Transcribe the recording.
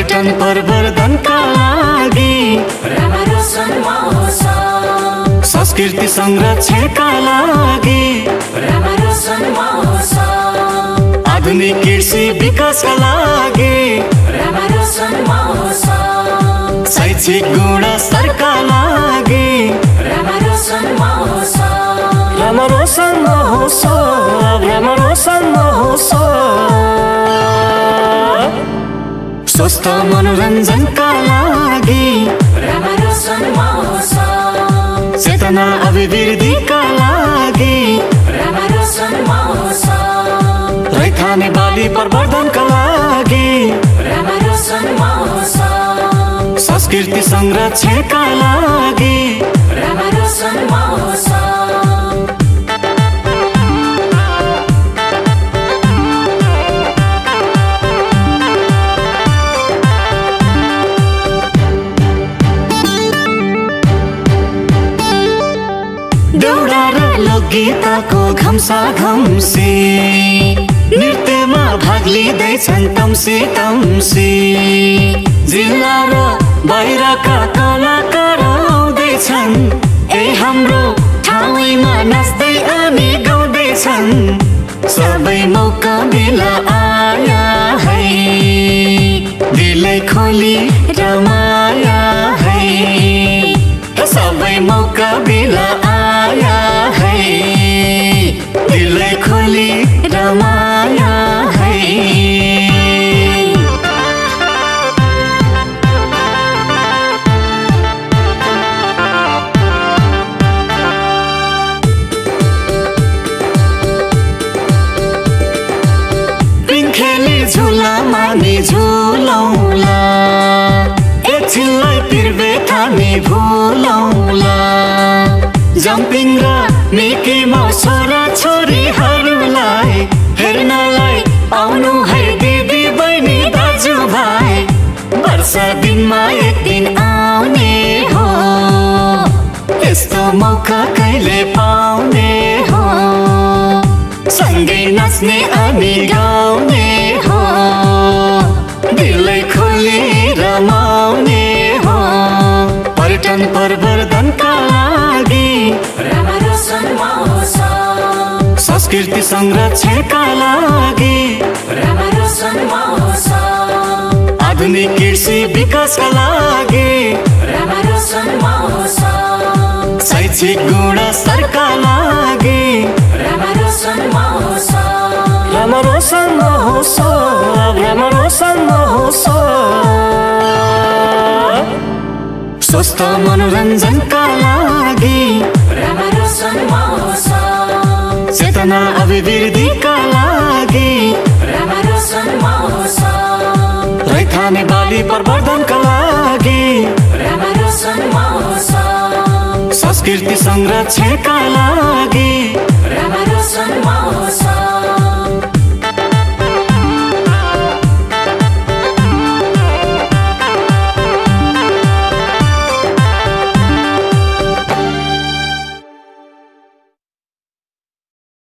पर्यटन प्रवर्धनका लागि रामारोशन महोत्सव, संस्कृति संरक्षणका लागि रामारोशन महोत्सव, आधुनिक कृषि विकासका लागि रामारोशन महोत्सव, शैक्षिक गुणस्तरका लागि रामारोशन महोत्सव, रामारोशन महोत्सव, रामारोशन महोत्सव, स्वस्थ मनोरञ्जनका लागि रामारोशन महोत्सव, चेतना अभिवृद्धिका लागि रामारोशन महोत्सव, रैथाने बाली प्रवर्धनका लागि रामारोशन महोत्सव, संस्कृति संरक्षणका लागि रामारोशन महोत्सव। दौडा र लोकगीतको घम्सा घम्सी नृत्यमा भाग लिँदैछन् तम्सी तम्सी, जिल्ला र बाहिरका कलाकार आउँदैछन्, हाम्रो ठाउँमा नाच्दै अनि गाउँदैछन्, सबै मौका बेला आया है, दिलै खोली रमाया है, सबै मौका बेला आया है, दिलै खोली रमाया है। पिङ्खेली झुला मानि झुलौला, एकछिनलाई पिर्बे थामी भुलौला, जम्पिङ र मिकी माउस छोरा छोरीहरूलाई हेर्नलाई आउनु है दिदी बहिनी दाजुभाइ, वर्ष दिनमा एक दिन आउने हो, यस्तो मौका कहिले पाउने हो, सँगै नाच्ने अनि गाउने हो, दिलै खोली रमाउने हो, पर्यटन प्रवर्धनका लागि रामारोशन महोत्सव, संस्कृति संरक्षणका लागि रामारोशन महोत्सव, आधुनिक कृषि विकासका लागि रामारोशन महोत्सव, शैक्षिक गुणस्तरका लागि रामारोशन महोत्सव, रामारोशन महोत्सव, रामारोशन महोत्सव, स्वस्थ मनोरञ्जनका लागि रामारोशन महोत्सव, चेतना अभिवृद्धिका लागि रामारोशन महोत्सव, रैथाने बाली प्रवर्धनका लागि रामारोशन महोत्सव, संस्कृति संरक्षणका लागि